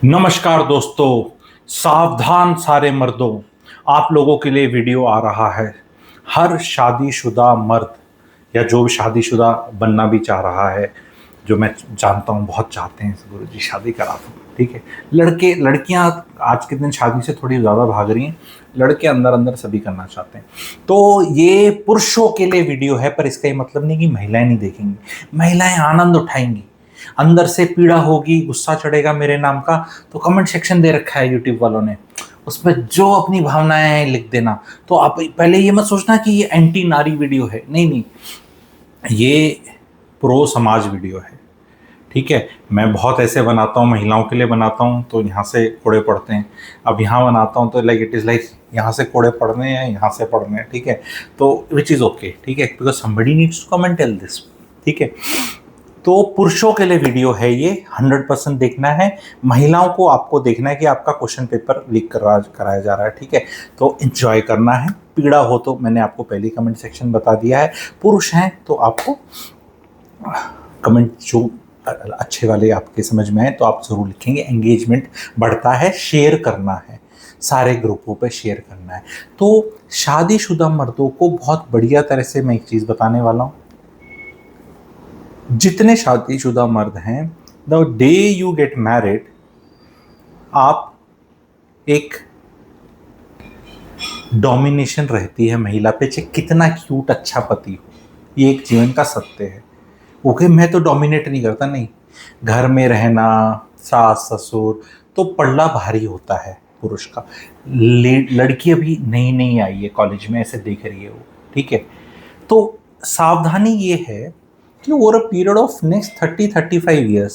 नमस्कार दोस्तों, सावधान सारे मर्दों, आप लोगों के लिए वीडियो आ रहा है। हर शादीशुदा मर्द या जो भी शादीशुदा बनना भी चाह रहा है, जो मैं जानता हूँ बहुत चाहते हैं गुरुजी शादी करा दो, ठीक है। लड़के लड़कियां आज के दिन शादी से थोड़ी ज़्यादा भाग रही हैं, लड़के अंदर अंदर सभी करना चाहते हैं। तो ये पुरुषों के लिए वीडियो है, पर इसका ये मतलब नहीं कि महिलाएं नहीं देखेंगी। महिलाएं आनंद उठाएंगी, अंदर से पीड़ा होगी, गुस्सा चढ़ेगा मेरे नाम का, तो कमेंट सेक्शन दे रखा है यूट्यूब वालों ने, उसमें जो अपनी भावनाएं हैं लिख देना। तो आप पहले ये मत सोचना कि ये एंटी नारी वीडियो है, नहीं नहीं, ये प्रो समाज वीडियो है, ठीक है। मैं बहुत ऐसे बनाता हूँ, महिलाओं के लिए बनाता हूँ तो यहाँ से कोड़े पड़ते हैं, अब यहाँ बनाता हूँ तो लाइक इट इज़ लाइक यहाँ से कोड़े पड़ने हैं, यहाँ से पड़ने हैं, ठीक है। तो विच इज़ ओके, ठीक है, because somebody needs to comment tell this, ठीक है। तो पुरुषों के लिए वीडियो है ये, 100% देखना है। महिलाओं को आपको देखना है कि आपका क्वेश्चन पेपर लीक कराया जा रहा है, ठीक है। तो एंजॉय करना है, पीड़ा हो तो मैंने आपको पहले कमेंट सेक्शन बता दिया है। पुरुष हैं तो आपको कमेंट जो अच्छे वाले आपके समझ में आए तो आप ज़रूर लिखेंगे। एंगेजमेंट बढ़ता है, शेयर करना है, सारे ग्रुपों पे शेयर करना है। तो शादीशुदा मर्दों को बहुत बढ़िया तरह से मैं एक चीज़ बताने वाला हूँ। जितने शादीशुदा मर्द हैं, the day you get married, आप एक डोमिनेशन रहती है महिला पे, चाहे कितना क्यूट अच्छा पति हो, ये एक जीवन का सत्य है। ओके, मैं तो डोमिनेट नहीं करता, नहीं, घर में रहना, सास ससुर, तो पल्ला भारी होता है पुरुष का। लड़की अभी नई नई आई है कॉलेज में, ऐसे देख रही है वो, ठीक है। तो सावधानी ये है कि over a period of next 30-35 years,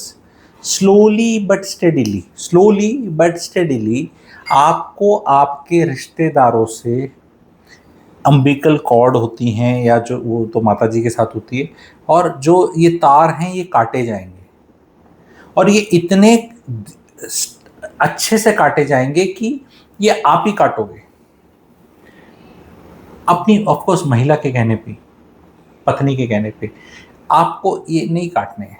slowly but steadily आपको आपके रिश्तेदारों से अम्बिकल कॉर्ड होती हैं, या जो वो तो माता जी के साथ होती है, और जो ये तार हैं ये काटे जाएंगे, और ये इतने अच्छे से काटे जाएंगे कि ये आप ही काटोगे अपनी, ऑफकोर्स महिला के कहने पे, पत्नी के कहने पे। आपको ये नहीं काटने हैं।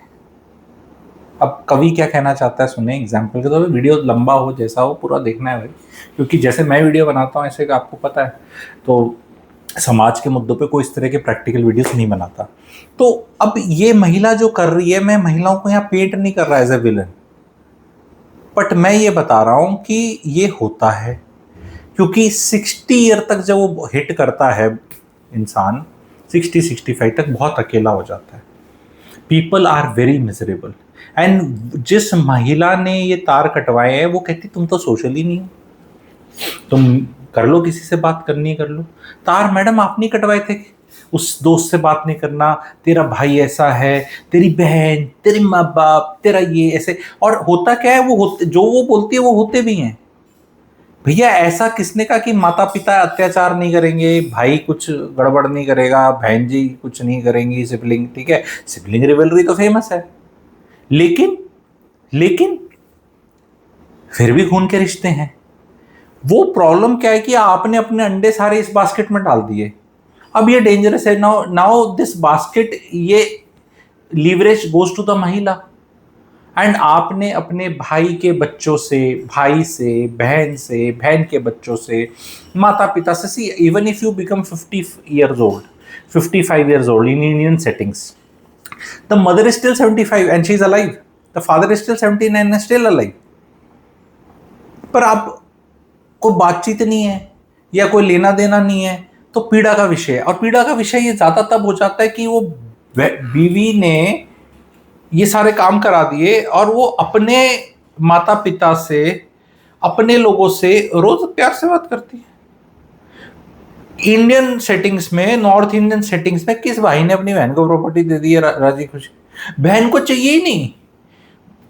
अब कवि क्या कहना चाहता है सुने एग्जाम्पल के तौर पे, वीडियो लंबा हो जैसा हो पूरा देखना है भाई, क्योंकि जैसे मैं वीडियो बनाता हूँ ऐसे आपको पता है, तो समाज के मुद्दों पे कोई इस तरह के प्रैक्टिकल वीडियोस नहीं बनाता। तो अब ये महिला जो कर रही है, मैं महिलाओं को यहाँ पेंट नहीं कर रहा एज ए विलन, बट मैं ये बता रहा हूँ कि ये होता है, क्योंकि 60 ईयर तक जब वो हिट करता है इंसान, 60-65 तक बहुत अकेला हो जाता है। People are very miserable, and जिस महिला ने ये तार कटवाए हैं वो कहती तुम तो सोशल ही नहीं हो, तुम कर लो, किसी से बात करनी है कर लो। तार मैडम आप नहीं कटवाए थे, उस दोस्त से बात नहीं करना, तेरा भाई ऐसा है, तेरी बहन, तेरे माँ बाप, तेरा ये ऐसे। और होता क्या है, वो होते, जो वो बोलती है वो होते भी हैं। भैया ऐसा किसने कहा कि माता पिता अत्याचार नहीं करेंगे, भाई कुछ गड़बड़ नहीं करेगा, बहन जी कुछ नहीं करेंगी, सिबलिंग, ठीक है, सिबलिंग रिवलरी तो फेमस है, लेकिन लेकिन फिर भी खून के रिश्ते हैं। वो प्रॉब्लम क्या है कि आपने अपने अंडे सारे इस बास्केट में डाल दिए, अब ये डेंजरस है। नाउ नाउ दिस बास्केट, ये लीवरेज गोज टू द महिला, एंड आपने अपने भाई के बच्चों से, भाई से, बहन से, बहन के बच्चों से, माता पिता से, see even if you become 50 years old, 55 years old in Indian settings, the mother is still 75 and she is alive, the father is still 79 and still alive, पर आप कोई बातचीत नहीं है या कोई लेना देना नहीं है, तो पीड़ा का विषय है। और पीड़ा का विषय ये ज़्यादा तब हो जाता है कि वो बीवी ने ये सारे काम करा दिए और वो अपने माता पिता से, अपने लोगों से रोज प्यार से बात करती है। इंडियन सेटिंग्स में, नॉर्थ इंडियन सेटिंग्स में किस भाई ने अपनी बहन को प्रॉपर्टी दे दी है राजी खुशी? बहन को चाहिए ही नहीं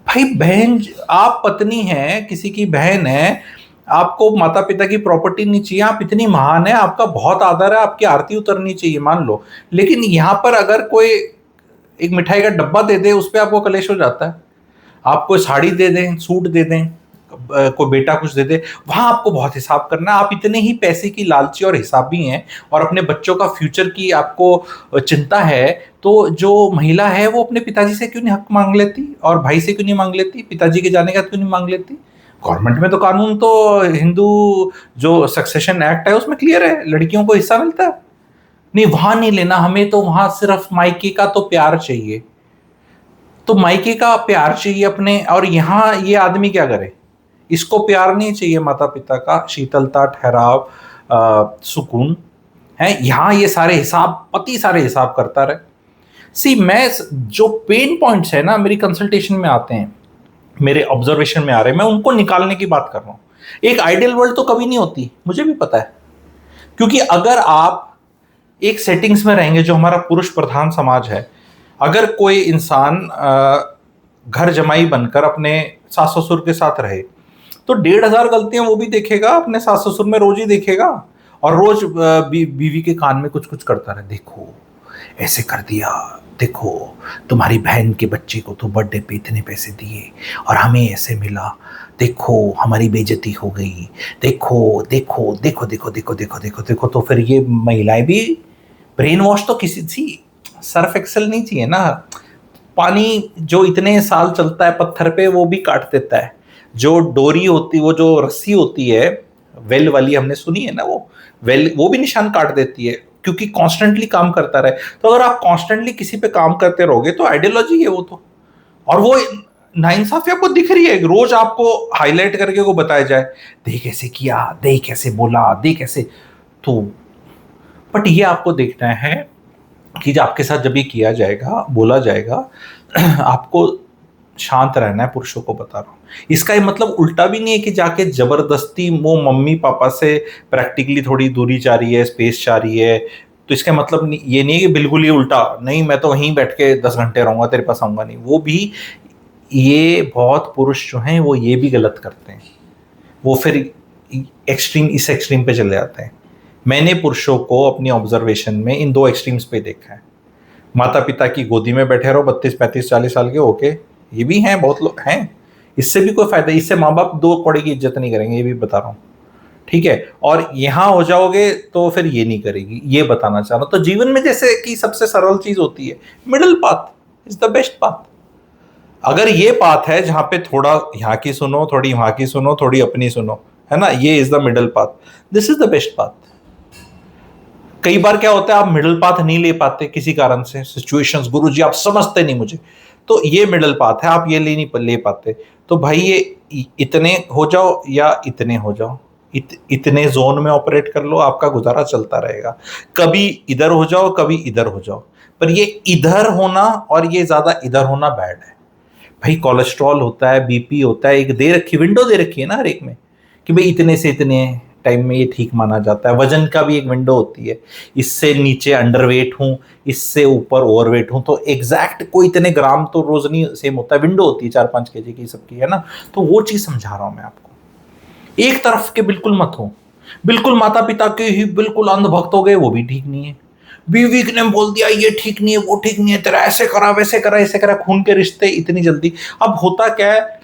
भाई। बहन, आप पत्नी हैं, किसी की बहन है, आपको माता पिता की प्रॉपर्टी नहीं चाहिए, आप इतनी महान है, आपका बहुत आदर है, आपकी आरती उतरनी चाहिए, मान लो। लेकिन यहां पर अगर कोई एक मिठाई का डब्बा दे दे, उस पर आपको कलेश हो जाता है। आप कोई साड़ी दे दें, सूट दे दें, कोई बेटा कुछ दे दे, वहां आपको बहुत हिसाब करना है। आप इतने ही पैसे की लालची और हिसाबी हैं, और अपने बच्चों का फ्यूचर की आपको चिंता है, तो जो महिला है वो अपने पिताजी से क्यों नहीं हक मांग लेती, और भाई से क्यों नहीं मांग लेती, पिताजी के जाने का क्यों नहीं मांग लेती? गवर्नमेंट में तो कानून तो हिंदू जो सक्सेशन एक्ट है उसमें क्लियर है, लड़कियों को हिस्सा मिलता है। नहीं, वहां नहीं लेना हमें, तो वहां सिर्फ मायके का तो प्यार चाहिए, तो मायके का प्यार चाहिए अपने। और यहाँ ये आदमी क्या करे, इसको प्यार नहीं चाहिए माता पिता का, शीतलता, ठहराव, सुकून है। यहाँ ये सारे हिसाब, पति सारे हिसाब करता रहे। सी मैं जो पेन पॉइंट्स है ना मेरी कंसल्टेशन में आते हैं, मेरे ऑब्जर्वेशन में आ रहे हैं, मैं उनको निकालने की बात कर रहा हूँ। एक आइडियल वर्ल्ड तो कभी नहीं होती, मुझे भी पता है, क्योंकि अगर आप एक सेटिंग्स में रहेंगे जो हमारा पुरुष प्रधान समाज है, अगर कोई इंसान घर जमाई बनकर अपने सास ससुर के साथ रहे तो 1,500 गलतियां वो भी देखेगा, अपने सास ससुर में रोज ही देखेगा, और रोज बीवी के कान में कुछ कुछ करता रहे, देखो ऐसे कर दिया, देखो तुम्हारी बहन के बच्चे को तो बर्थडे पे इतने पैसे दिए और हमें ऐसे मिला, देखो हमारी बेइज्जती हो गई, देखो देखो देखो देखो देखो देखो देखो देखो। तो फिर ये महिलाएं भी ब्रेन वॉश तो किसी सी, सर्फ एक्सेल नहीं चाहिए ना, पानी जो इतने साल चलता है पत्थर पे वो भी काट देता है। जो डोरी होती, वो जो रस्सी होती है वेल वाली, हमने सुनी है ना, वो वेल वो भी निशान काट देती है, क्योंकि कॉन्स्टेंटली काम करता रहे। तो अगर आप कॉन्स्टेंटली किसी पे काम करते रहोगे तो आइडियोलॉजी है वो तो, और वो नाइंसाफी आपको दिख रही है, रोज आपको हाईलाइट करके को बताया जाए, देख कैसे किया, देख कैसे बोला, देख कैसे। तो बट ये आपको देखना है कि जब आपके साथ जब ये किया जाएगा, बोला जाएगा, आपको शांत रहना है, पुरुषों को बता रहा हूँ। इसका ये मतलब उल्टा भी नहीं है कि जाके जबरदस्ती वो मम्मी पापा से प्रैक्टिकली थोड़ी दूरी चाह रही है, स्पेस चाह रही है, तो इसका मतलब ये नहीं है कि बिल्कुल ही उल्टा, नहीं मैं तो वहीं बैठ के 10 घंटे रहूंगा, तेरे पास आऊंगा नहीं, वो भी। ये बहुत पुरुष जो हैं वो ये भी गलत करते हैं, वो फिर एक्सट्रीम, इस एक्सट्रीम पे चले जाते हैं। मैंने पुरुषों को अपनी ऑब्जर्वेशन में इन दो एक्सट्रीम्स पे देखा है। माता पिता की गोदी में बैठे रहो 32 35 40 साल के होके, ये भी हैं, बहुत लोग हैं, इससे भी कोई फायदा, इससे माँ बाप दो कौड़े की इज्जत नहीं करेंगे, ये भी बता रहा हूँ, ठीक है। और यहां हो जाओगे तो फिर ये नहीं करेगी, ये बताना चाह रहा हूं। तो जीवन में जैसे कि सबसे सरल चीज होती है, middle path is the best path. अगर ये पाथ है जहां पे थोड़ा यहाँ की सुनो, थोड़ी वहां की सुनो, थोड़ी अपनी सुनो, है ना, ये is the middle path, this is the best path. कई बार क्या होता है, आप मिडिल पाथ नहीं ले पाते किसी कारण से, सिचुएशंस, गुरुजी आप समझते नहीं मुझे, तो ये मिडिल पाथ है, आप ये ले पाते। तो भाई ये इतने हो जाओ या इतने हो जाओ, इतने जोन में ऑपरेट कर लो, आपका गुजारा चलता रहेगा। कभी इधर हो जाओ, कभी इधर हो जाओ, पर ये इधर होना और ये ज्यादा इधर होना बैड है भाई। कोलेस्ट्रॉल होता है, बीपी होता है, एक दे रखी विंडो दे रखी है ना हर एक में, कि भाई इतने से इतने टाइम में ये ठीक माना जाता है। वजन का भी एक विंडो होती है, इससे नीचे अंडरवेट हूँ, इससे ऊपर ओवरवेट हूँ, तो एग्जैक्ट कोई इतने ग्राम तो रोज नहीं सेम होता है, विंडो होती है 4-5 kg की सबकी, है ना। तो वो चीज समझा रहा हूं मैं आपको, एक तरफ के बिल्कुल मत हो, बिल्कुल माता पिता के ही बिल्कुल अंधभक्त हो गए, वो भी ठीक नहीं है। बीवी ने बोल दिया ये ठीक नहीं है, वो ठीक नहीं है, तेरा ऐसे करा, वैसे करा, ऐसे करा, खून के रिश्ते इतनी जल्दी। अब होता क्या है,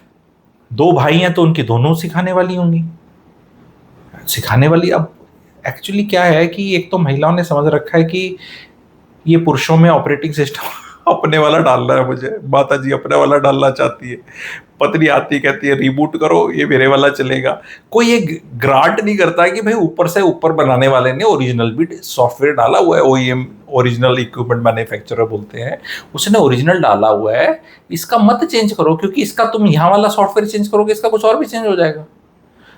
दो भाई हैं तो उनकी दोनों सिखाने वाली होंगी, सिखाने वाली। अब एक्चुअली क्या है कि एक तो महिलाओं ने समझ रखा है कि ये पुरुषों में ऑपरेटिंग सिस्टम अपने वाला डालना है, मुझे माता जी अपने वाला डालना चाहती है, पत्नी आती कहती है रिबूट करो, ये मेरे वाला चलेगा। कोई ये ग्रांट नहीं करता है कि भाई ऊपर से ऊपर बनाने वाले ने ओरिजिनल भी सॉफ्टवेयर डाला हुआ है, ओईएम ओरिजिनल इक्विपमेंट मैन्युफैक्चरर बोलते हैं, उसने ओरिजिनल डाला हुआ है, इसका मत चेंज करो, क्योंकि इसका तुम यहाँ वाला सॉफ्टवेयर चेंज करोगे इसका कुछ और भी चेंज हो जाएगा।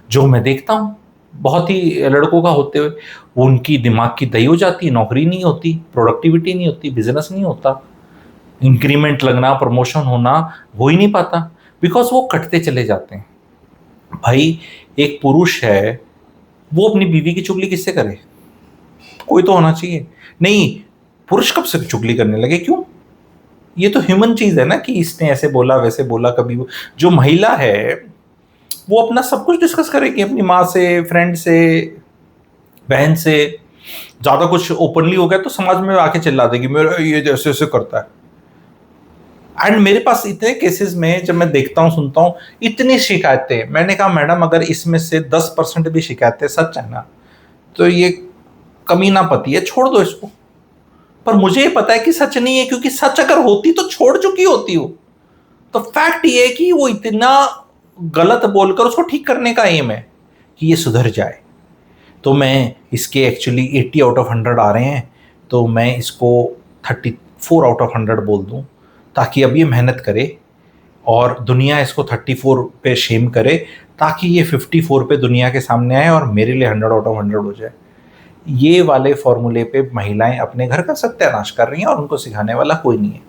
जो मैं देखता हूँ बहुत ही लड़कों का होते हुए, उनकी दिमाग की दही हो जाती है, नौकरी नहीं होती, प्रोडक्टिविटी नहीं होती, बिजनेस नहीं होता, इंक्रीमेंट लगना, प्रमोशन होना हो ही नहीं पाता, बिकॉज वो कटते चले जाते हैं। भाई एक पुरुष है, वो अपनी बीवी की चुगली किससे करे, कोई तो होना चाहिए। नहीं, पुरुष कब से चुगली करने लगे, क्यों? ये तो ह्यूमन चीज है ना कि इसने ऐसे बोला, वैसे बोला। कभी जो महिला है वो अपना सब कुछ डिस्कस करेगी अपनी माँ से, फ्रेंड से, बहन से। ज्यादा कुछ ओपनली हो गया तो समाज में आके चिल्ला देगी, मेरा ये जैसे ऐसे करता है। एंड मेरे पास इतने केसेस में जब मैं देखता हूँ, सुनता हूँ, इतनी शिकायतें, मैंने कहा मैडम अगर इसमें से 10% भी शिकायतें सच है ना, तो ये कमीना पति है, छोड़ दो इसको। पर मुझे ये पता है कि सच नहीं है, क्योंकि सच अगर होती तो छोड़ चुकी होती हो। तो फैक्ट ये है कि वो इतना गलत बोलकर उसको ठीक करने का एम है कि ये सुधर जाए। तो मैं इसके एक्चुअली 80 आउट ऑफ 100 आ रहे हैं, तो मैं इसको 34 आउट ऑफ 100 बोल दूं, ताकि अब ये मेहनत करे और दुनिया इसको 34 पे शेम करे, ताकि ये 54 पे दुनिया के सामने आए और मेरे लिए 100 आउट ऑफ 100 हो जाए। ये वाले फॉर्मूले पे महिलाएं अपने घर का सत्यानाश कर रही हैं और उनको सिखाने वाला कोई नहीं है।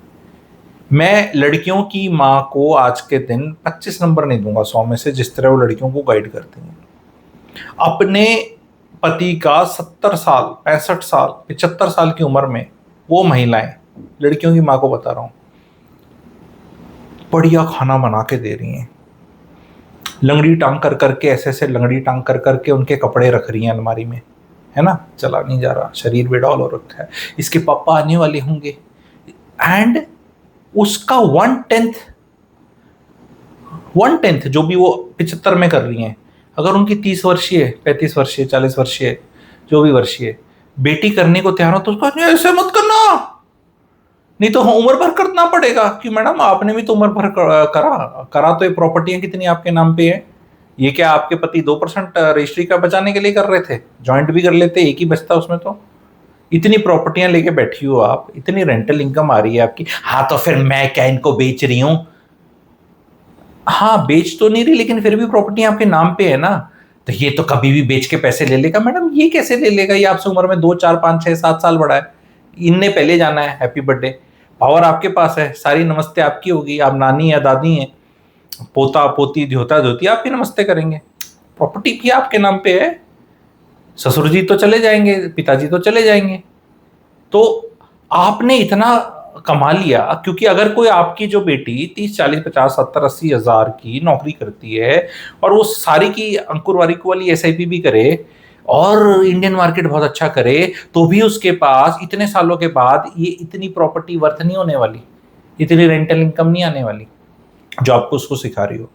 मैं लड़कियों की माँ को आज के दिन 25 नंबर नहीं दूंगा 100 में से, जिस तरह वो लड़कियों को गाइड करती हैं। अपने पति का 70 साल, 65 साल, 75 साल की उम्र में वो महिलाएं, लड़कियों की माँ को बता रहा हूं, बढ़िया खाना बना के दे रही हैं, लंगड़ी टांग कर करके, ऐसे ऐसे लंगड़ी टांग कर करके उनके कपड़े रख रही हैं अलमारी में, है ना, चला नहीं जा रहा, शरीर बेडौल हो रखा है, इसके पापा आने वाले होंगे, एंड उसका 1/10 जो भी वो 75 में कर रही हैं, अगर उनकी 30 वर्षीय, 35 वर्षीय, 40 वर्षीय, जो भी वर्षीय बेटी करने को तैयार हो, तो उसको ऐसे मत करना, नहीं तो उम्र भर करना पड़ेगा। कि मैडम आपने भी तो उम्र भर करा तो ये प्रॉपर्टियां कितनी आपके नाम पे है? ये क्या आपके पति 2% रजिस्ट्री का बचाने के लिए कर रहे थे? ज्वाइंट भी कर लेते, एक ही बचता उसमें। तो इतनी प्रॉपर्टियां लेके बैठी हो आप, इतनी रेंटल इनकम आ रही है आपकी, हाँ तो फिर मैं क्या इनको बेच रही हूं? हाँ बेच तो नहीं रही, लेकिन फिर भी प्रॉपर्टी आपके नाम पे है ना, तो ये तो कभी भी बेच के पैसे ले लेगा। मैडम ये कैसे ले लेगा? ये आपसे उम्र में 2, 4, 5, 6, 7 साल बड़ा है, इनने पहले जाना है, हैप्पी बर्थडे, पावर आपके पास है, सारी नमस्ते आपकी होगी, आप नानी या दादी हैं, पोता पोती ध्योता धोती आपकी नमस्ते करेंगे, प्रॉपर्टी भी आपके नाम पे है, ससुर जी तो चले जाएंगे, पिताजी तो चले जाएंगे। तो आपने इतना कमा लिया, क्योंकि अगर कोई आपकी जो बेटी 30, 40, 50, 70, 80 हजार की नौकरी करती है और वो सारी की अंकुर वारिको वाली SIP भी करे और इंडियन मार्केट बहुत अच्छा करे, तो भी उसके पास इतने सालों के बाद ये इतनी प्रॉपर्टी वर्थ नहीं होने वाली, इतनी रेंटल इनकम नहीं आने वाली जो आपको उसको सिखा रही हो।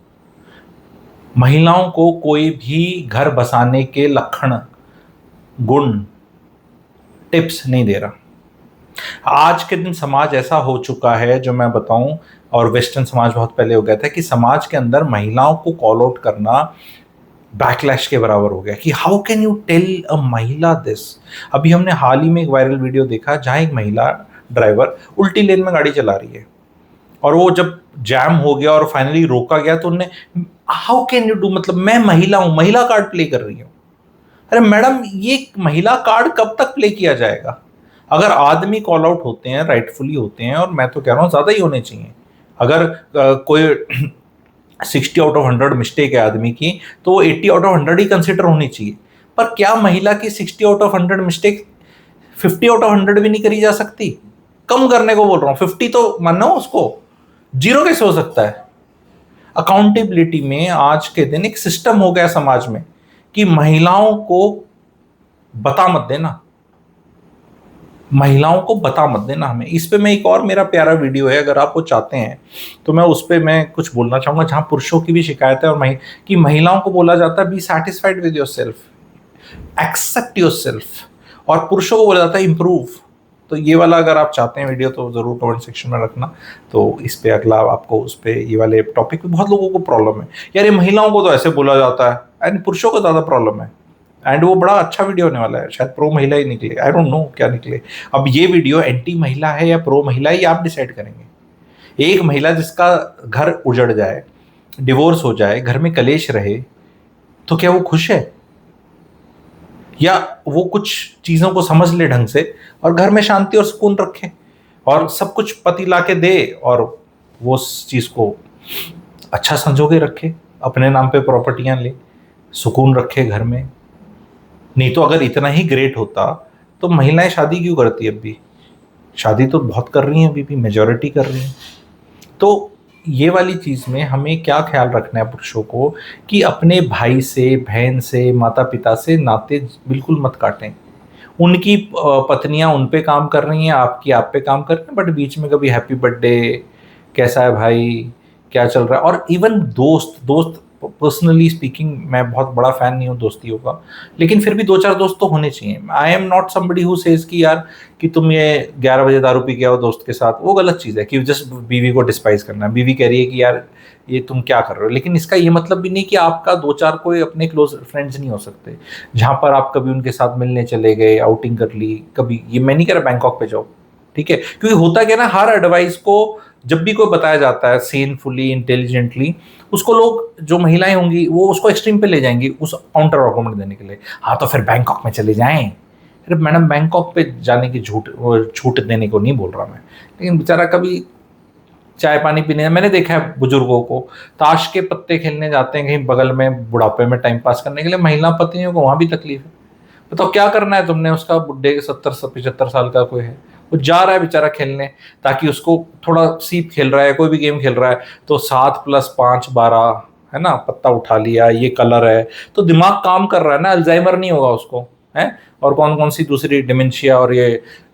महिलाओं को कोई भी घर बसाने के लक्षण, गुण, टिप्स नहीं दे रहा। आज के दिन समाज ऐसा हो चुका है, जो मैं बताऊं, और वेस्टर्न समाज बहुत पहले हो गया था, कि समाज के अंदर महिलाओं को कॉल आउट करना बैकलैश के बराबर हो गया। कि how can you tell a महिला दिस। अभी हमने हाल ही में एक वायरल वीडियो देखा, जहां एक महिला ड्राइवर उल्टी लेन में गाड़ी चला रही है, और वो जब जैम हो गया और फाइनली रोका गया, तो उन्हें हाउ कैन यू डू, मतलब मैं महिला हूं, महिला कार्ड प्ले कर रही हूं। अरे मैडम, ये महिला कार्ड कब तक प्ले किया जाएगा? अगर आदमी कॉल आउट होते हैं, राइटफुली होते हैं, और मैं तो कह रहा हूँ ज्यादा ही होने चाहिए। अगर कोई 60 आउट ऑफ 100 मिस्टेक है आदमी की, तो वो 80 आउट ऑफ 100 ही कंसिडर होनी चाहिए। पर क्या महिला की 60 out of 100 mistake 50 out of 100 भी नहीं करी जा सकती? कम करने को बोल रहा हूँ, 50 तो मानो उसको, 0 कैसे हो सकता है? अकाउंटेबिलिटी में आज के दिन एक सिस्टम हो गया समाज में कि महिलाओं को बता मत देना, महिलाओं को बता मत देना हमें। इस पे मैं एक और मेरा प्यारा वीडियो है, अगर आप वो चाहते हैं तो मैं उस पे मैं कुछ बोलना चाहूंगा, जहां पुरुषों की भी शिकायत है और कि महिलाओं को बोला जाता है be satisfied with yourself, except yourself, और पुरुषों को बोला जाता है इंप्रूव। तो ये वाला अगर आप चाहते हैं वीडियो तो जरूर कमेंट सेक्शन में रखना। तो इस पे अगला आपको उस पे ये वाले टॉपिक पे बहुत लोगों को प्रॉब्लम है, यार ये महिलाओं को तो ऐसे बोला जाता है एंड पुरुषों को ज्यादा प्रॉब्लम है। एंड वो बड़ा अच्छा वीडियो होने वाला है, शायद प्रो महिला ही निकले, आई डोंट नो क्या निकले। अब ये वीडियो एंटी महिला है या प्रो महिला है, ये आप डिसाइड करेंगे। एक महिला जिसका घर उजड़ जाए, डिवोर्स हो जाए, घर में कलेश रहे, तो क्या वो खुश है? या वो कुछ चीजों को समझ ले ढंग से और घर में शांति और सुकून रखे, और सब कुछ पति ला के दे और वो उस चीज को अच्छा संजोगे रखे, अपने नाम पे प्रॉपर्टियां ले, सुकून रखे घर में। नहीं तो अगर इतना ही ग्रेट होता तो महिलाएं शादी क्यों करती है? अभी शादी तो बहुत कर रही हैं, अभी भी मेजॉरिटी कर रही हैं। तो ये वाली चीज में हमें क्या ख्याल रखना है पुरुषों को, कि अपने भाई से, बहन से, माता पिता से नाते बिल्कुल मत काटें। उनकी पत्नियां उन पे काम कर रही हैं, आपकी आप पे काम कर रही हैं, बट बीच में कभी हैप्पी बर्थडे, कैसा है भाई, क्या चल रहा है। और इवन दोस्त पर्सनली स्पीकिंग, मैं बहुत बड़ा फैन नहीं हूँ दोस्तियों का, लेकिन फिर भी 2-4 दोस्त तो होने चाहिए। I am not somebody who says कि यार कि तुम ये 11 बजे दारू पी के आओ दोस्त के साथ, वो गलत चीज़ है कि जस्ट बीवी को डिस्पाइज करना है। बीवी कह रही है कि यार ये तुम क्या कर रहे हो। लेकिन इसका ये मतलब भी नहीं कि आपका दो चार कोई अपने क्लोज फ्रेंड्स नहीं हो सकते जहां पर आप कभी उनके साथ मिलने चले गए, आउटिंग कर ली कभी। ये मैं नहीं कह रहा बैंकॉक पे जाओ, ठीक है, क्योंकि होता क्या ना, हर एडवाइस को जब भी कोई बताया जाता है सेनफुली इंटेलिजेंटली, उसको लोग जो महिलाएं होंगी वो उसको एक्सट्रीम पे ले जाएंगी उस काउंटर आर्गूमेंट देने के लिए। हाँ तो फिर बैंकॉक में चले जाएं। अरे मैडम, बैंकॉक पे जाने की छूट देने को नहीं बोल रहा मैं, लेकिन बेचारा कभी चाय पानी पीने, मैंने देखा है बुजुर्गों को ताश के पत्ते खेलने जाते हैं कहीं बगल में बुढ़ापे में टाइम पास करने के लिए, महिला पत्नियों को वहां भी तकलीफ है। बताओ क्या करना है तुमने, उसका बुढ़े 70 75 साल का कोई है, वो जा रहा है बेचारा खेलने, ताकि उसको थोड़ा सीप खेल रहा है, कोई भी गेम खेल रहा है तो 7 + 5 = 12 है ना, पत्ता उठा लिया, ये कलर है, तो दिमाग काम कर रहा है ना, अल्जाइमर नहीं होगा उसको है। और कौन कौन सी दूसरी डिमेंशिया और ये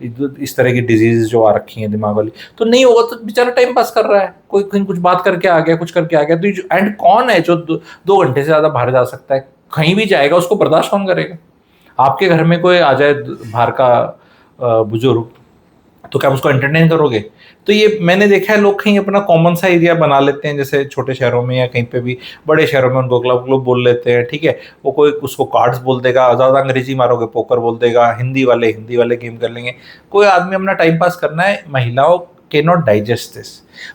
इस तरह की डिजीज जो आ रखी हैं दिमाग वाली, तो नहीं होगा, तो बेचारा टाइम पास कर रहा है, कोई कहीं कुछ बात करके आ गया, कुछ करके आ गया, तो एंड कौन है जो 2 घंटे से ज्यादा बाहर जा सकता है, कहीं भी जाएगा, उसको बर्दाश्त कौन करेगा। आपके घर में कोई आ जाए बाहर का बुजुर्ग, तो क्या आप उसको एंटरटेन करोगे। तो ये मैंने देखा है, लोग कहीं अपना कॉमन सा एरिया बना लेते हैं, जैसे छोटे शहरों में या कहीं पे भी, बड़े शहरों में उनको क्लब क्लब बोल लेते हैं, ठीक है, वो कोई उसको कार्ड्स बोल देगा, ज़्यादा अंग्रेजी मारोगे पोकर बोल देगा, हिंदी वाले गेम कर लेंगे। कोई आदमी अपना टाइम पास करना है, महिलाओं कैन नॉट डाइजेस्ट दिस,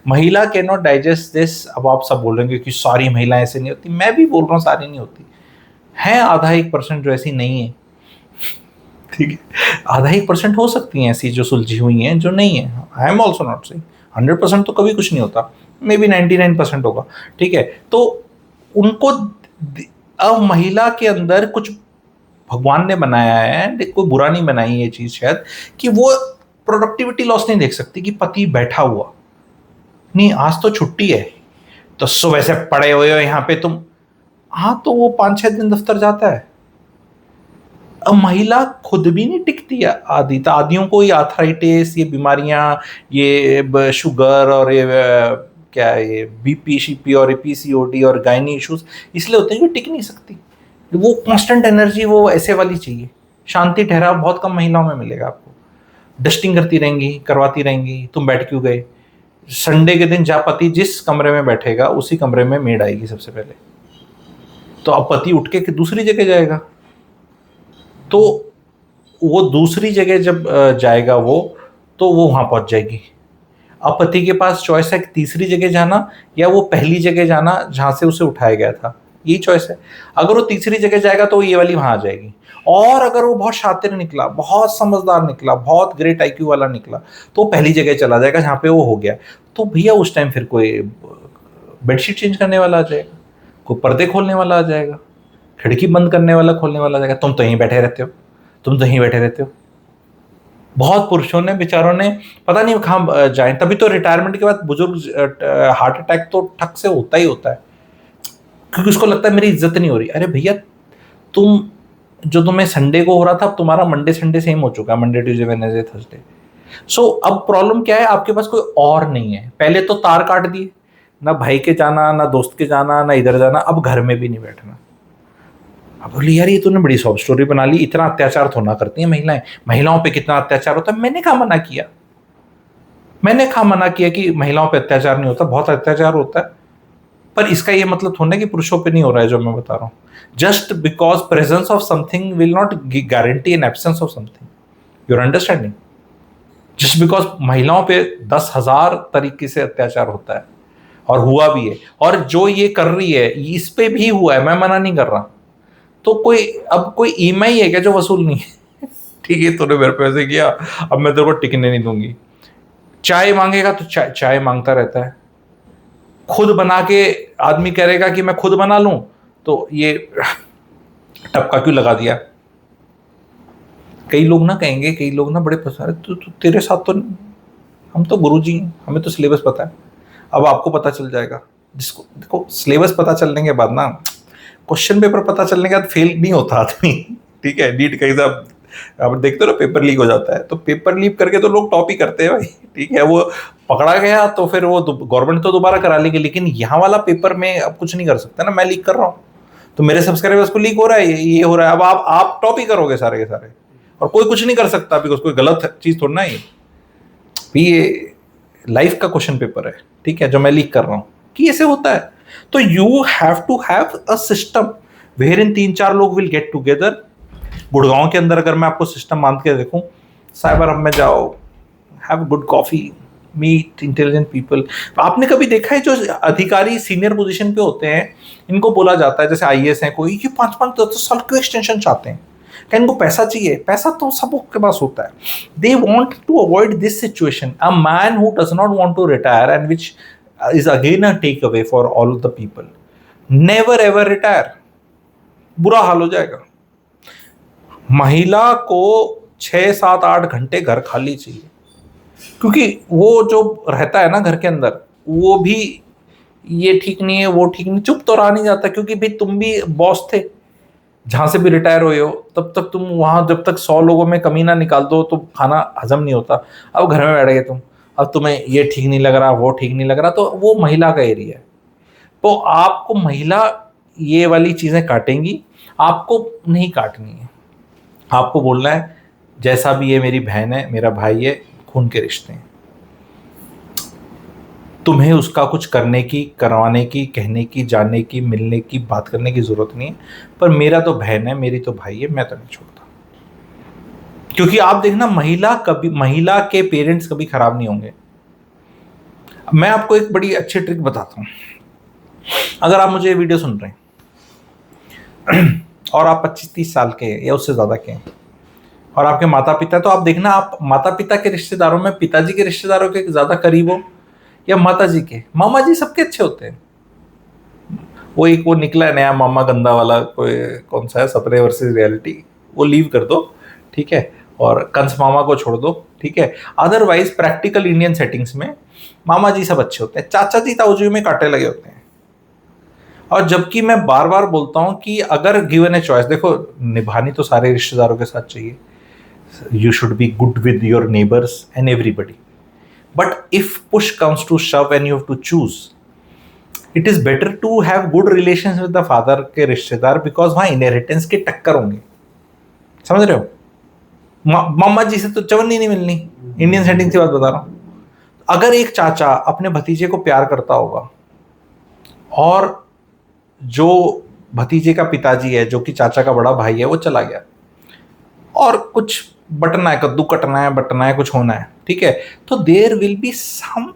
महिला कैन नॉट डाइजेस्ट दिस। अब आप सब बोलेंगे कि सारी महिलाएं ऐसे नहीं होती, मैं भी बोल रहा हूँ सारी नहीं होती हैं, आधा 1% जो ऐसी नहीं है, ठीक है, आधा 1% हो सकती हैं ऐसी जो सुलझी हुई हैं, जो नहीं है। I am also not saying 100% तो कभी कुछ नहीं होता, मे बी 99% होगा, ठीक है। तो उनको अब महिला के अंदर कुछ भगवान ने बनाया है, कोई बुरा नहीं बनाई ये चीज शायद, कि वो प्रोडक्टिविटी लॉस नहीं देख सकती कि पति बैठा हुआ नहीं, आज तो छुट्टी है तो सुबह से पड़े हुए हो यहाँ पे तुम, हाँ तो वो 5 6 दिन दफ्तर जाता है। अब महिला खुद भी नहीं टिकती है, आदि तो आदियों को ये आर्थराइटिस, ये बीमारियां, ये शुगर और ये क्या है, ये बीपी शीपी और पीसीओडी और गायनी इश्यूज इसलिए होते हैं कि टिक नहीं सकती। वो कांस्टेंट एनर्जी वो ऐसे वाली चाहिए। शांति ठहराव बहुत कम महिलाओं में मिलेगा आपको, डस्टिंग करती रहेंगी, करवाती रहेंगी, तुम बैठ क्यों गए। संडे के दिन जहाँ पति जिस कमरे में बैठेगा उसी कमरे में मेड आएगी सबसे पहले, तो अब पति उठ के दूसरी जगह जाएगा, तो वो दूसरी जगह जब जाएगा वो, तो वो वहां पहुंच जाएगी। अब पति के पास चॉइस है तीसरी जगह जाना या वो पहली जगह जाना जहां से उसे उठाया गया था, यही चॉइस है। अगर वो तीसरी जगह जाएगा तो ये वाली वहां आ जाएगी, और अगर वो बहुत शातिर निकला, बहुत समझदार निकला, बहुत ग्रेट आईक्यू वाला निकला, तो पहली जगह चला जाएगा जहां पे वो हो गया। तो भैया उस टाइम फिर कोई बेडशीट चेंज करने वाला आ जाएगा, कोई पर्दे खोलने वाला आ जाएगा, खिड़की बंद करने वाला खोलने वाला आ जाएगा, तुम तो यहीं बैठे रहते हो, तुम तो यहीं बैठे रहते हो। बहुत पुरुषों ने बेचारों ने पता नहीं कहाँ जाए, तभी तो रिटायरमेंट के बाद बुजुर्ग हार्ट अटैक तो ठक से होता ही होता है, क्योंकि उसको लगता है मेरी इज्जत नहीं हो रही। अरे भैया, तुम जो तुम्हें संडे को हो रहा था, अब तुम्हारा मंडे संडे सेम हो चुका है, मंडे ट्यूसडे वेडनेसडे थर्सडे। सो अब प्रॉब्लम क्या है, आपके पास कोई और नहीं है। पहले तो तार काट दिए, ना भाई के जाना, ना दोस्त के जाना, ना इधर जाना, अब घर में भी नहीं बैठना। अब बोली यार ये तूने बड़ी सॉफ्ट स्टोरी बना ली, इतना अत्याचार तो ना करती हैं महिलाएं, महिलाओं पे कितना अत्याचार होता है। मैंने कहा मना किया, मैंने कहा मना किया कि महिलाओं पे अत्याचार नहीं होता, बहुत अत्याचार होता है। पर इसका ये मतलब थोड़ा कि पुरुषों पे नहीं हो रहा है जो मैं बता रहा हूँ। Just because presence of something will not guarantee an absence of something, your understanding. Just because महिलाओं पे 10,000 तरीके से अत्याचार होता है और हुआ भी है, और जो ये कर रही है इस पे भी हुआ है, मैं मना नहीं कर रहा। तो कोई अब कोई ईएमआई है क्या जो वसूल नहीं है? ठीक है, तूने मेरे पे ऐसे किया, अब मैं तेरे को टिकने नहीं दूंगी। चाय मांगेगा तो चाय मांगता रहता है, खुद बना के आदमी कहेगा कि मैं खुद बना लूं, तो ये टपका क्यों लगा दिया। कई लोग ना कहेंगे, कई लोग ना बड़े पसंद, तो तेरे साथ तो हम तो गुरुजी हैं, हमें तो सिलेबस पता है। अब आपको पता चल जाएगा, जिसको देखो सिलेबस पता चलने के बाद ना, क्वेश्चन पेपर पता चलने के बाद फेल नहीं होता आदमी, ठीक है। नीट का एग्जाम आप देखते हो ना, पेपर लीक हो जाता है, तो पेपर लीक करके तो लोग टॉप ही करते हैं भाई, ठीक है। वो पकड़ा गया तो फिर वो गवर्नमेंट तो दोबारा करा लेगी, लेकिन यहाँ वाला पेपर में अब कुछ नहीं कर सकता ना, मैं लीक कर रहा हूँ तो मेरे सब्सक्राइबर्स को लीक हो रहा है, ये हो रहा है, अब आप टॉप ही करोगे सारे के सारे, और कोई कुछ नहीं कर सकता, बिकॉज कोई गलत चीज थोड़ा ना, ये लाइफ का क्वेश्चन पेपर है, ठीक है, जो मैं लीक कर रहा हूँ। कि ऐसे होता है। तो you have to have a system where in 3-4 लोग विल गेट टुगेदर। गुड़गांव के अंदर अगर मैं आपको सिस्टम मान के देखूं, साइबर हब में जाओ, have good coffee, meet intelligent people. आपने कभी देखा है जो अधिकारी सीनियर पोजीशन पे होते हैं, इनको बोला जाता है जैसे आईएएस है कोई, कि 5-5 10 साल क्यों एक्सटेंशन चाहते हैं? क्या इनको पैसा चाहिए? पैसा तो सबके पास होता है। They want to avoid this situation. A man who does not want to retire and which is again a take away for all the people, never ever retire. बुरा हाल हो जाएगा। महिला को 6-7-8 घंटे घर खाली चाहिए, क्योंकि वो जो रहता है ना घर के अंदर, वो भी ये ठीक नहीं है वो ठीक नहीं, चुप तो रहा नहीं जाता, क्योंकि भाई तुम भी बॉस थे जहां से भी रिटायर हुए हो, तब तक तुम वहां जब तक 100 लोगों में कमी ना निकाल दो तो खाना हजम नहीं होता। अब घर में बैठ गए तुम, अब तुम्हें ये ठीक नहीं लग रहा वो ठीक नहीं लग रहा, तो वो महिला का एरिया है। तो आपको महिला ये वाली चीजें काटेंगी, आपको नहीं काटनी है। आपको बोलना है जैसा भी ये मेरी बहन है, मेरा भाई है, खून के रिश्ते हैं, तुम्हें उसका कुछ करने की, करवाने की, कहने की, जानने की, मिलने की, बात करने की जरूरत नहीं है। पर मेरा तो बहन है, मेरी तो भाई है, मैं तो नहीं छोड़ता। क्योंकि आप देखना, महिला के पेरेंट्स कभी खराब नहीं होंगे। मैं आपको एक बड़ी अच्छी ट्रिक बताता हूं। अगर आप मुझे वीडियो सुन रहे हैं और आप 25-30 साल के हैं या उससे ज्यादा के हैं, और आपके माता पिता, तो आप देखना, आप माता पिता के रिश्तेदारों में पिताजी के रिश्तेदारों के ज्यादा करीब हो या माता जी के। मामा जी सबके अच्छे होते हैं। वो निकला है नया मामा गंदा वाला, कोई कौन सा है, सपने वर्सेस रियलिटी, वो लीव कर दो, ठीक है, और कंस मामा को छोड़ दो, ठीक है। अदरवाइज प्रैक्टिकल इंडियन सेटिंग्स में मामा जी सब अच्छे होते हैं, चाचा जी ताऊ जी में कांटे लगे होते हैं। और जबकि मैं बार बार बोलता हूं कि अगर गिवन ए चॉइस, देखो निभानी तो सारे रिश्तेदारों के साथ चाहिए, you should be good with your neighbors and everybody, but if push comes to shove and you have to choose, it is better to have good relations with the father के रिश्तेदार, because वहां inheritance के टक्कर होंगे, समझ रहे हो। मामा जी से तो चवन्नी नहीं मिलनी, इंडियन सेटिंग की बात बता रहा हूं। अगर एक चाचा अपने भतीजे को प्यार करता होगा और जो भतीजे का पिताजी है, जो कि चाचा का बड़ा भाई है, वो चला गया और कुछ बटना है, कद्दू कटना है, बटना है, कुछ होना है, ठीक है, तो there will be some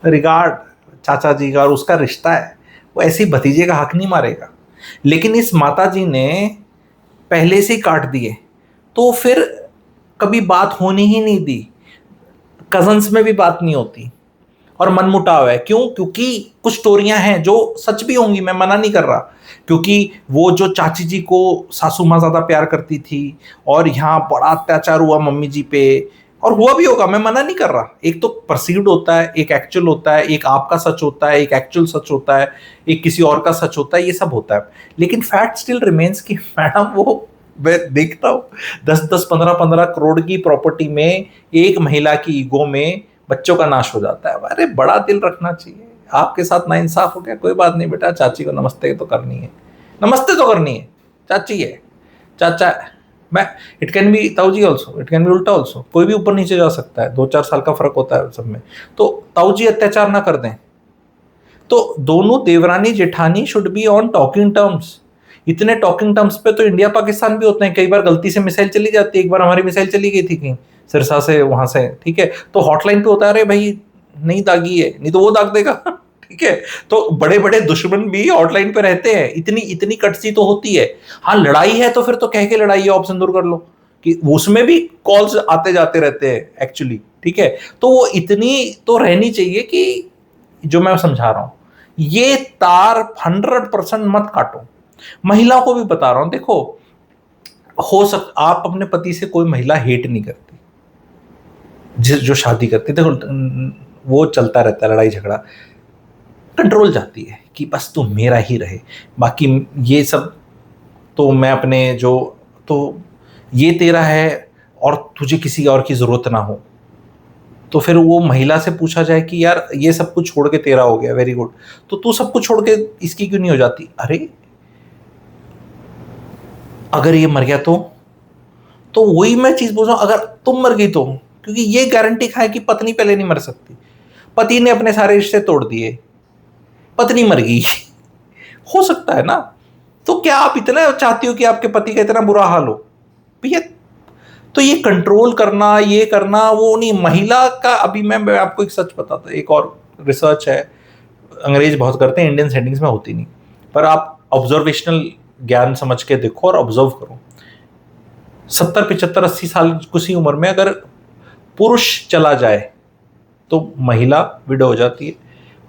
regard चाचा जी का, और उसका रिश्ता है, वो ऐसे ही भतीजे का हक नहीं मारेगा। लेकिन इस माता जी ने पहले से ही काट दिए, तो फिर कभी बात होने ही नहीं दी। कजन्स में भी बात नहीं होती और मनमुटाव है। क्यों? क्योंकि कुछ स्टोरियां हैं जो सच भी होंगी, मैं मना नहीं कर रहा, क्योंकि वो जो चाची जी को सासू माँ ज्यादा प्यार करती थी और यहाँ बड़ा अत्याचार हुआ मम्मी जी पे, और हुआ भी होगा, मैं मना नहीं कर रहा। एक तो परसीव्ड होता है, एक एक्चुअल होता है, एक आपका सच होता है, एक एक्चुअल सच होता है, एक किसी और का सच होता है, ये सब होता है। लेकिन फैक्ट स्टिल रिमेन्स कि मैडम, वो मैं देखता हूँ 10-10, 15-15 करोड़ की प्रॉपर्टी में एक महिला की ईगो में बच्चों का नाश हो जाता है। अरे बड़ा दिल रखना चाहिए। आपके साथ ना इंसाफ हो गया, कोई बात नहीं बेटा, चाची को नमस्ते तो करनी है, नमस्ते तो करनी है, चाची है, चाचा है। मैं, इट कैन बी ताऊ जी ऑल्सो, इट कैन बी उल्टा ऑल्सो, कोई भी ऊपर नीचे जा सकता है, 2-4 साल का फर्क होता है सब में। तो ताऊ जी अत्याचार ना कर दें, तो दोनों Devrani Jethani should be on talking terms. इतने टॉकिंग टर्म्स पे तो इंडिया पाकिस्तान भी होते हैं। कई बार गलती से मिसाइल चली जाती है, एक बार हमारी मिसाइल चली गई थी कहीं सिरसा से, वहां से, ठीक है, तो हॉटलाइन पे होता है, अरे भाई नहीं दागी है, नहीं तो वो दाग देगा ठीक है। तो बड़े बड़े दुश्मन भी हॉटलाइन पे रहते हैं, इतनी इतनी कटसी तो होती है। हाँ, लड़ाई है तो फिर तो कह के लड़ाई है, ऑप्शन दूर कर लो, कि उसमें भी कॉल्स आते जाते रहते हैं एक्चुअली, ठीक है। तो वो इतनी तो रहनी चाहिए कि जो मैं समझा रहा हूं, ये तार 100% मत काटो। महिलाओं को भी बता रहा हूं, देखो, हो सकता आप अपने पति से कोई महिला हेट नहीं करती, जो शादी करती, देखो वो चलता रहता है लड़ाई झगड़ा, कंट्रोल जाती है कि बस तू मेरा ही रहे, बाकी ये सब तो मैं अपने जो, तो ये तेरा है और तुझे किसी और की जरूरत ना हो। तो फिर वो महिला से पूछा जाए कि यार ये सब कुछ छोड़ के तेरा हो गया, वेरी गुड, तो तू सब कुछ छोड़ के इसकी क्यों नहीं हो जाती? अरे अगर ये मर गया तो वही मैं चीज बोल रहा हूं, अगर तुम मर गई तो, क्योंकि ये गारंटी है कि पत्नी पहले नहीं मर सकती। पति ने अपने सारे रिश्ते तोड़ दिए, पत्नी मर गई हो सकता है ना। तो क्या आप इतना चाहती हो कि आपके पति का इतना बुरा हाल हो भैया? तो ये कंट्रोल करना, ये करना वो नहीं। महिला का अभी मैं आपको एक सच बताता हूँ, एक और रिसर्च है, अंग्रेज बहुत करते हैं, इंडियन सेटिंग्स में होती नहीं, पर आप ऑब्जर्वेशनल ज्ञान समझ के देखो और ऑब्जर्व करो। 70 75 80 साल किसी उम्र में अगर पुरुष चला जाए तो महिला विडो हो जाती है,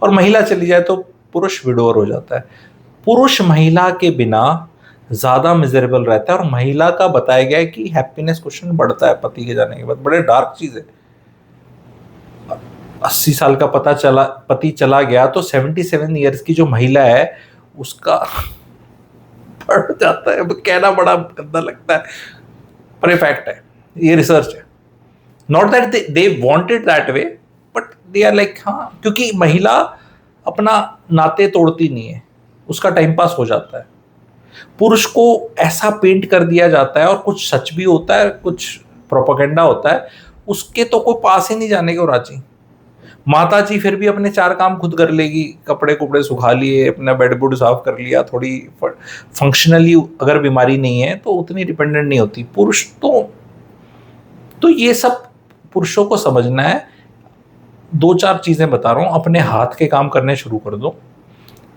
और महिला चली जाए तो पुरुष विडोर हो जाता है। पुरुष महिला के बिना ज्यादा मिजरेबल रहता है, और महिला का बताया गया है कि हैप्पीनेस क्वेश्चन बढ़ता है पति के जाने के बाद। बड़े डार्क चीज है। 80 साल का पति चला गया तो 77 ईयर्स की जो महिला है उसका बढ़ जाता है। कहना बड़ा गंदा लगता है, पर ये फैक्ट है, ये रिसर्च है। Not that they want it that way, but they are like हाँ, क्योंकि महिला अपना नाते तोड़ती नहीं है, उसका टाइम पास हो जाता है। पुरुष को ऐसा पेंट कर दिया जाता है, और कुछ सच भी होता है, कुछ प्रोपेगेंडा होता है, उसके तो कोई पास ही नहीं जाने को राजी। माता जी फिर भी अपने 4 काम खुद कर लेगी, कपड़े कुपड़े सुखा लिए, अपना बेड बुड साफ कर लिया, थोड़ी फंक्शनली अगर बीमारी नहीं है तो उतनी डिपेंडेंट नहीं होती। पुरुष तो ये सब पुरुषों को समझना है। 2-4 चीजें बता रहा हूं, अपने हाथ के काम करने शुरू कर दो,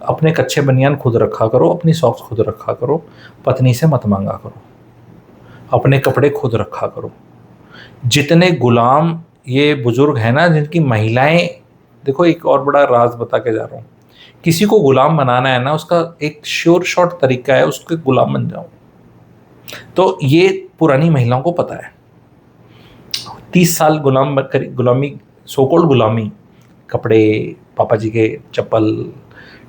अपने कच्चे बनियान खुद रखा करो, अपनी सॉक्स खुद रखा करो, पत्नी से मत मांगा करो, अपने कपड़े खुद रखा करो। जितने गुलाम ये बुजुर्ग हैं ना, जिनकी महिलाएं, देखो एक और बड़ा राज बता के जा रहा हूँ, किसी को गुलाम बनाना है ना, उसका एक श्योर शॉर्ट तरीका है, उसके गुलाम बन जाओ। तो ये पुरानी महिलाओं को पता है। 30 साल गुलामी, सोकोल्ड गुलामी, कपड़े, पापा जी के चप्पल,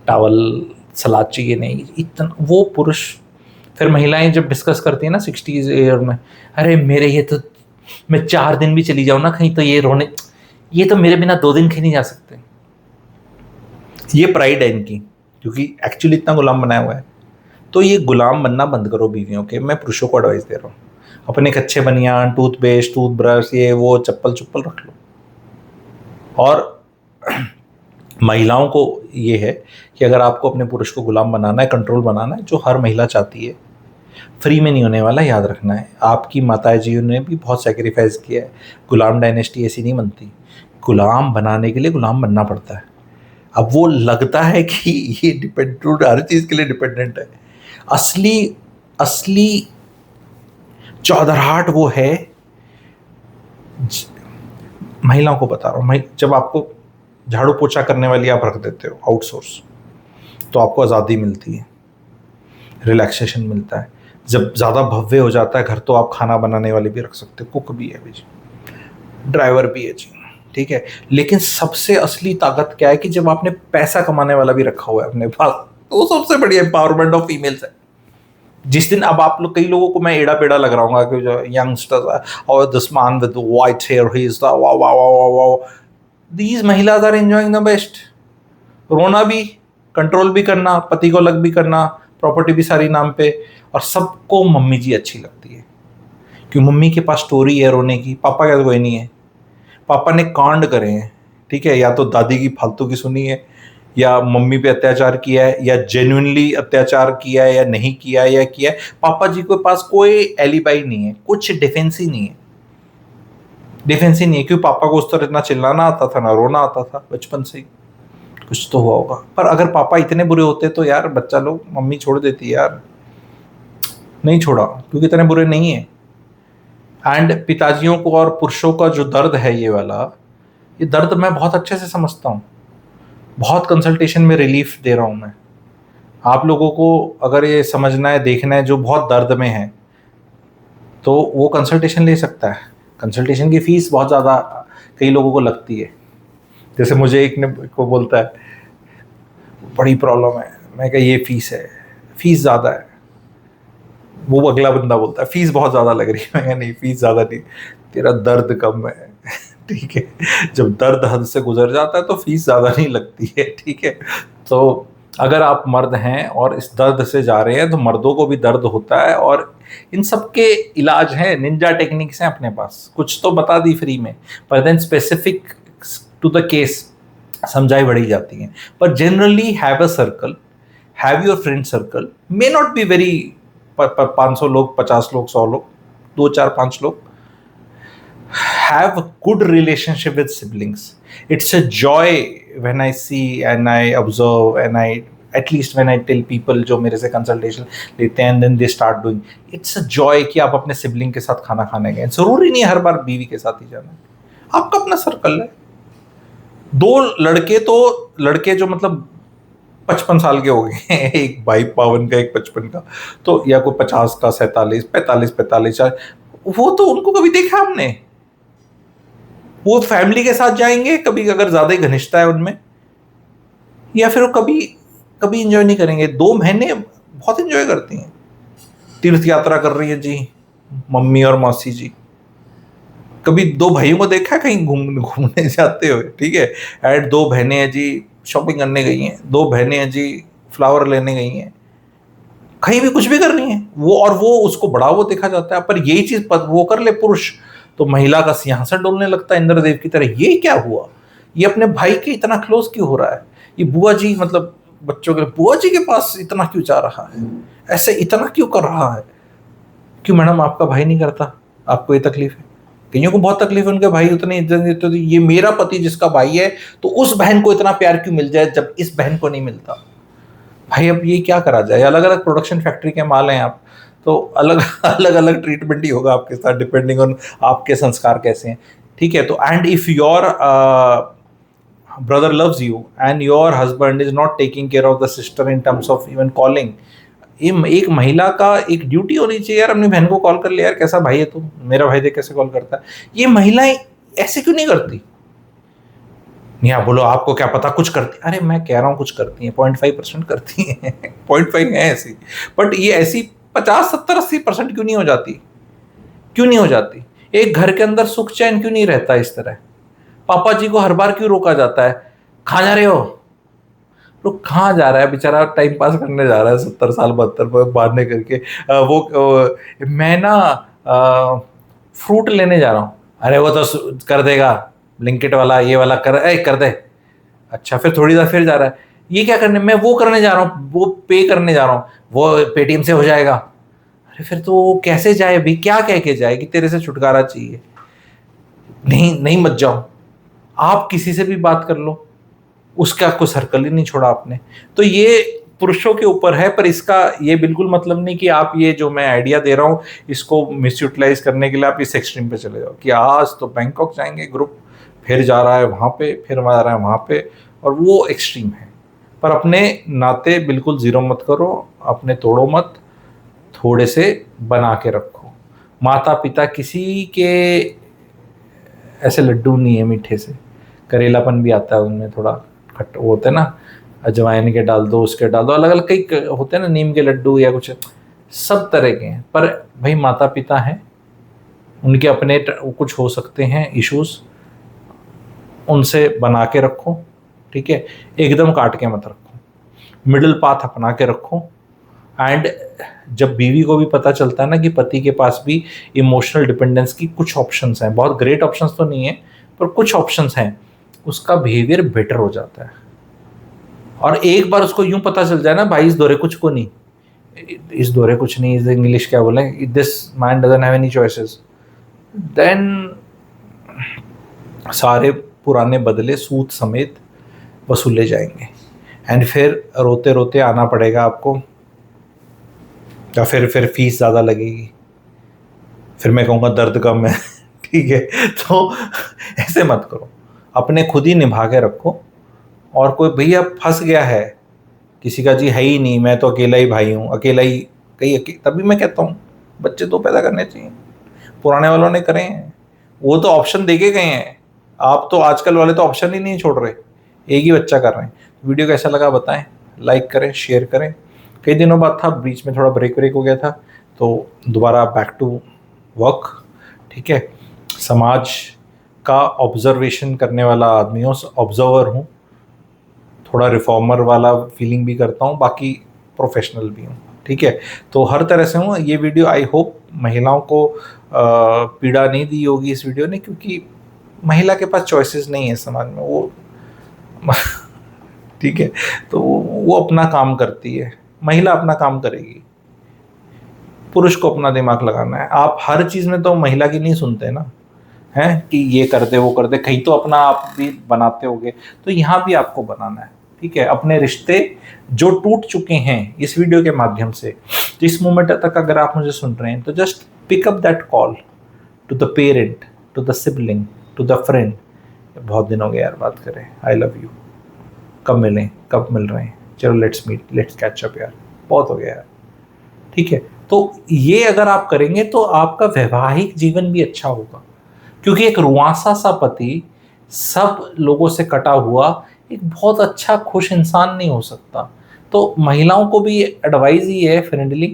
टावल, सलाद चाहिए नहीं, इतना वो पुरुष। फिर महिलाएं जब डिस्कस करती है ना 60s ईयर में, अरे मेरे ये तो मैं 4 दिन भी चली जाऊं ना कहीं तो ये तो मेरे बिना 2 दिन कहीं नहीं जा सकते। ये प्राइड है इनकी, क्योंकि एक्चुअली इतना गुलाम बनाया हुआ है। तो ये गुलाम बनना बंद करो बीवियों के। मैं पुरुषों को एडवाइस दे रहा हूँ, अपने कच्चे बनियान, टूथपेस्ट, टूथब्रश, ये वो चप्पल चुप्पल रख लो। और महिलाओं को ये है कि अगर आपको अपने पुरुष को गुलाम बनाना है, कंट्रोल बनाना है, जो हर महिला चाहती है, फ्री में नहीं होने वाला, याद रखना है। आपकी माता जी ने भी बहुत सेक्रीफाइस किया है। गुलाम डायनेस्टी ऐसी नहीं बनती, गुलाम बनाने के लिए गुलाम बनना पड़ता है। अब वो लगता है कि ये डिपेंडेंट, हर चीज़ के लिए डिपेंडेंट है। असली चौधराहट वो है, महिलाओं को बता रहा हूँ, जब आपको झाड़ू पोछा करने वाली आप रख देते हो आउटसोर्स, तो आपको आज़ादी मिलती है, रिलैक्सेशन मिलता है। जब ज़्यादा भव्य हो जाता है घर, तो आप खाना बनाने वाले भी रख सकते हो, कुक भी है जी, ड्राइवर भी है जी, ठीक है। लेकिन सबसे असली ताकत क्या है कि जब आपने पैसा कमाने वाला भी रखा हुआ है अपने पास, तो वो सबसे बड़ी एम्पावरमेंट ऑफ फीमेल्स है। जिस दिन अब आप लोग, कई लोगों को मैं एड़ा पेड़ा लग रहा हूँ कि जो यंगस्टर और this man with white hair, he is the wow wow wow wow, these महिलाज आर एंजॉयिंग द बेस्ट। रोना भी, कंट्रोल भी करना, पति को अलग भी करना, प्रॉपर्टी भी सारी नाम पे, और सबको मम्मी जी अच्छी लगती है, क्योंकि मम्मी के पास स्टोरी है रोने की। पापा का तो कोई नहीं है, पापा ने कांड करे हैं, ठीक है, या तो दादी की फालतू की सुनी है, या मम्मी पे अत्याचार किया है, या जेन्युइनली अत्याचार किया है, या नहीं किया है, या किया है। पापा जी के पास कोई एलिबाई नहीं है, कुछ डिफेंस ही नहीं है, डिफेंस ही नहीं है, क्योंकि पापा को उस तरह इतना चिल्लाना आता था, ना रोना आता था, बचपन से ही कुछ तो हुआ होगा। पर अगर पापा इतने बुरे होते तो यार बच्चा लोग मम्मी छोड़ देती यार, नहीं छोड़ा, क्योंकि इतने बुरे नहीं है। एंड पिताजियों को और पुरुषों का जो दर्द है ये वाला, ये दर्द मैं बहुत अच्छे से समझता हूँ, बहुत कंसल्टेशन में रिलीफ दे रहा हूँ मैं। आप लोगों को अगर ये समझना है, देखना है, जो बहुत दर्द में है, तो वो कंसल्टेशन ले सकता है। कंसल्टेशन की फीस बहुत ज़्यादा कई लोगों को लगती है। जैसे मुझे एक ने को बोलता है बड़ी प्रॉब्लम है, मैं कहा ये फीस है, फीस ज़्यादा है। वो अगला बंदा बोलता है फीस बहुत ज़्यादा लग रही है, मैं कहा नहीं फीस ज़्यादा नहीं, तेरा दर्द कम है ठीक है। जब दर्द हद से गुजर जाता है तो फीस ज़्यादा नहीं लगती है, ठीक है। तो अगर आप मर्द हैं और इस दर्द से जा रहे हैं, तो मर्दों को भी दर्द होता है, और इन सब के इलाज हैं, निंजा टेक्निक्स हैं अपने पास, कुछ तो बता दी फ्री में, पर then specific to the case समझाई बढ़ी जाती हैं। पर generally have a circle, have your friend circle, may not be very 500 लोग, 50 लोग, 100 लोग, 2 4 5 लोग, have a good relationship with siblings. It's a joy when I see and I observe and I, at least when I tell people जो मेरे से consultation लेते हैं and then they start doing, it's a joy कि आप अपने sibling के साथ खाना खाने गए। जरूरी नहीं हर बार बीवी के साथ ही जाना, आपका अपना सर्कल है। दो लड़के तो, लड़के जो मतलब 55 साल के हो गए हैं, एक 52 का, एक 55 का, तो या कोई 50 का, 47, 45, 45, वो तो उनको कभी देखा हमने? वो फैमिली के साथ जाएंगे कभी अगर ज्यादा ही घनिष्ठता है उनमें, या फिर वो कभी कभी इंजॉय नहीं करेंगे। 2 महीने बहुत इंजॉय करती हैं, तीर्थ यात्रा कर रही है जी मम्मी और मौसी जी। कभी 2 भाइयों को देखा है कहीं घूमने जाते हुए? ठीक है, एंड 2 बहनें हैं जी शॉपिंग करने गई हैं, 2 बहनें हैं जी फ्लावर लेने गई हैं, कहीं भी कुछ भी कर रही हैं वो, और वो उसको बड़ा वो देखा जाता है। पर यही चीज वो कर ले पुरुष, तो महिला का सिंहासन डोलने लगता है इंद्रदेव की तरह। ये क्या हुआ? ये अपने भाई के इतना क्लोज क्यों हो रहा है? ये बुआ जी, मतलब बच्चों के बुआ जी के पास इतना क्यों जा रहा है? ऐसे इतना क्यों कर रहा है? क्यों मैडम आपका भाई नहीं करता? आपको ये तकलीफ है? कईयों को बहुत तकलीफ है, उनके भाई उतनी इज्जत देते, तो ये मेरा पति जिसका भाई है तो उस बहन को इतना प्यार क्यों मिल जाए जब इस बहन को नहीं मिलता? भाई अब ये क्या करा जाए? अलग अलग प्रोडक्शन फैक्ट्री के माल हैं आप, तो अलग अलग अलग ट्रीटमेंट ही होगा आपके साथ, डिपेंडिंग ऑन आपके संस्कार कैसे हैं। ठीक है, तो and if your brother loves you and your husband is not taking care of the sister in terms of even calling, ये एक महिला का एक ड्यूटी होनी चाहिए यार, अपनी बहन को कॉल कर ले यार, कैसा भाई है तू, मेरा भाई देख कैसे कॉल करता है। ये महिलाएं ऐसे क्यों नहीं करती? नहीं आप बोलो आपको क्या पता कुछ करती, अरे मैं कह रहा हूँ कुछ करती हैं, 0.5% करती हैं 0.5 है ऐसी, बट ये ऐसी 50 70 80% क्यों नहीं हो जाती? क्यों नहीं हो जाती? एक घर के अंदर सुख चैन क्यों नहीं रहता इस तरह? पापा जी को हर बार क्यों रोका जाता है? कहाँ जा रहे हो? तो कहाँ जा रहा है बेचारा? टाइम पास करने जा रहा है 70 साल 72 बांधने करके। मैं ना फ्रूट लेने जा रहा हूँ। अरे वो तो कर देगा, ब्लिंकिट वाला ये वाला कर दे। अच्छा, फिर थोड़ी देर फिर जा रहा है, ये क्या करने? मैं वो करने जा रहा हूँ, वो पे करने जा रहा हूँ, वो पेटीएम से हो जाएगा। अरे फिर तो वो कैसे जाए भी? क्या कह के जाए कि तेरे से छुटकारा चाहिए? नहीं नहीं मत जाओ, आप किसी से भी बात कर लो, उसका कोई सर्कल ही नहीं छोड़ा आपने। तो ये पुरुषों के ऊपर है, पर इसका ये बिल्कुल मतलब नहीं कि आप ये जो मैं आइडिया दे रहा हूँ इसको मिसयूटिलाइज करने के लिए आप इस एक्सट्रीम पे चले जाओ कि आज तो बैंकॉक जाएंगे ग्रुप, फिर जा रहा है वहाँ पे, फिर जा रहा है वहाँ पे, और वो एक्सट्रीम है। पर अपने नाते बिल्कुल जीरो मत करो, अपने तोड़ो मत, थोड़े से बना के रखो। माता पिता किसी के ऐसे लड्डू नहीं है मीठे से, करेलापन भी आता है उनमें, थोड़ा खट वो होते हैं ना, अजवाइन के डाल दो, उसके डाल दो, अलग अलग कई होते हैं ना, नीम के लड्डू या कुछ, सब तरह के हैं। पर भाई माता पिता हैं, उनके अपने कुछ हो सकते हैं इश्यूज, उनसे बना के रखो। ठीक है, एकदम काट के मत रखो, मिडिल पाथ अपना के रखो। एंड जब बीवी को भी पता चलता है ना कि पति के पास भी इमोशनल डिपेंडेंस की कुछ ऑप्शंस हैं, बहुत ग्रेट ऑप्शंस तो नहीं है पर कुछ ऑप्शंस हैं, उसका बिहेवियर बेटर हो जाता है। और एक बार उसको यूं पता चल जाए ना, भाई इस दौरे कुछ को नहीं, इस दौरे कुछ नहीं, इस इंग्लिश क्या बोले, this man doesn't have any choices, then सारे पुराने बदले सूद समेत वसूले जाएंगे। एंड फिर रोते रोते आना पड़ेगा आपको, या फिर फीस ज़्यादा लगेगी, फिर मैं कहूँगा दर्द कम है ठीक है, तो ऐसे मत करो, अपने खुद ही निभा के रखो। और कोई भैया फंस गया है, किसी का जी है ही नहीं, मैं तो अकेला ही भाई हूँ, अकेला ही कहीं तभी मैं कहता हूँ बच्चे तो पैदा करने चाहिए, पुराने वालों ने करे हैं, वो तो ऑप्शन दे के गए हैं, आप तो आजकल वाले तो ऑप्शन ही नहीं छोड़ रहे, एक ही बच्चा कर रहे हैं। वीडियो कैसा लगा बताएं, लाइक करें, शेयर करें। कई दिनों बाद था, बीच में थोड़ा ब्रेक हो गया था, तो दोबारा बैक टू वर्क। ठीक है, समाज का ऑब्जर्वेशन करने वाला आदमी हूँ, ऑब्जर्वर हूँ, थोड़ा रिफॉर्मर वाला फीलिंग भी करता हूँ, बाकी प्रोफेशनल भी हूँ। ठीक है, तो हर तरह से हूँ। ये वीडियो आई होप महिलाओं को पीड़ा नहीं दी होगी इस वीडियो ने, क्योंकि महिला के पास चॉइसेस नहीं है समाज में, वो ठीक है, तो वो अपना काम करती है, महिला अपना काम करेगी, पुरुष को अपना दिमाग लगाना है। आप हर चीज में तो महिला की नहीं सुनते ना, है कि ये कर दे वो कर दे, कहीं तो अपना आप भी बनाते होगे, तो यहाँ भी आपको बनाना है। ठीक है, अपने रिश्ते जो टूट चुके हैं इस वीडियो के माध्यम से, इस मोमेंट तक अगर आप मुझे सुन रहे हैं, तो just pick up that call to the parent, to the sibling, to the friend, बहुत दिन हो गए यार बात करें, आई लव यू, कब मिलें, कब मिल रहे हैं, चलो let's meet, let's catch up यार, बहुत हो गया यार। ठीक है, तो ये अगर आप करेंगे तो आपका वैवाहिक जीवन भी अच्छा होगा, क्योंकि एक रुआंसा सा पति सब लोगों से कटा हुआ एक बहुत अच्छा खुश इंसान नहीं हो सकता। तो महिलाओं को भी एडवाइस ये है फ्रेंडली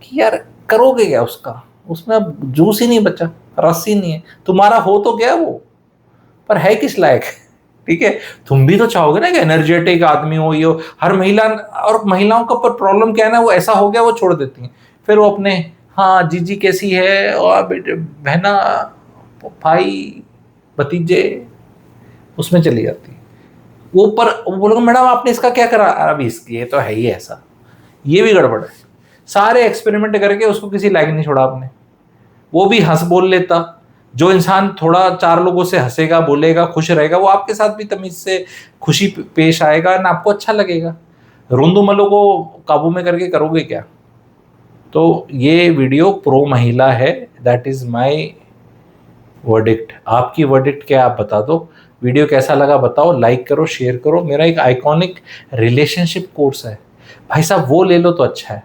कि यार करोगे क्या उसका, उसमें अब जूस ही नहीं बचा, रस ही नहीं है, तुम्हारा हो तो गया वो, पर है किस लायक। ठीक है, तुम भी तो चाहोगे ना कि एनर्जेटिक आदमी हो, ये हो। हर महिला, और महिलाओं का पर प्रॉब्लम क्या है ना, वो ऐसा हो गया वो छोड़ देती हैं, फिर वो अपने हाँ जीजी कैसी है, और बेटे बहना भाई भतीजे, उसमें चली जाती है। वो पर वो बोलोगे मैडम आपने इसका क्या करा, अभी इसकी ये तो है ही ऐसा, ये भी गड़बड़ है। सारे एक्सपेरिमेंट करके उसको किसी लायक नहीं छोड़ा आपने, वो भी हंस बोल लेता। जो इंसान थोड़ा चार लोगों से हंसेगा, बोलेगा, खुश रहेगा, वो आपके साथ भी तमीज से खुशी पेश आएगा ना, आपको अच्छा लगेगा। रोंदू मलो को काबू में करके करोगे क्या। तो ये वीडियो प्रो महिला है, दैट इज माय वर्डिक्ट। आपकी वर्डिक्ट क्या, आप बता दो। वीडियो कैसा लगा बताओ, लाइक करो, शेयर करो। मेरा एक आइकॉनिक रिलेशनशिप कोर्स है भाई साहब, वो ले लो तो अच्छा है,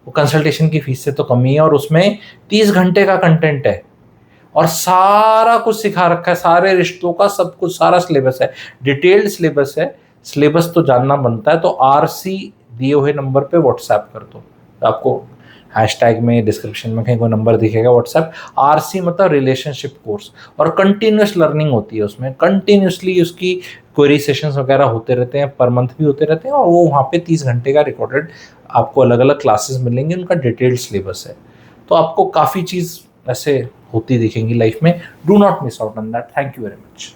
वो कंसल्टेशन की फीस से तो कम ही है, और उसमें 30 घंटे का कंटेंट है और सारा कुछ सिखा रखा है, सारे रिश्तों का सब कुछ, सारा सिलेबस है, डिटेल्ड सिलेबस है। सिलेबस तो जानना बनता है, तो RC दिए हुए नंबर पे व्हाट्सएप कर दो, आपको हैशटैग में डिस्क्रिप्शन में कहीं कोई नंबर दिखेगा व्हाट्सएप। RC मतलब रिलेशनशिप कोर्स, और कंटिन्यूस लर्निंग होती है उसमें, कंटिन्यूसली उसकी क्वेरी सेशंस वगैरह होते रहते हैं, पर मंथ भी होते रहते हैं, और वो वहाँ पे 30 घंटे का रिकॉर्डेड आपको अलग अलग क्लासेस मिलेंगे, उनका डिटेल्ड सिलेबस है। तो आपको काफ़ी चीज़ ऐसे होती दिखेंगी लाइफ में। Do not miss out on that. Thank you very much.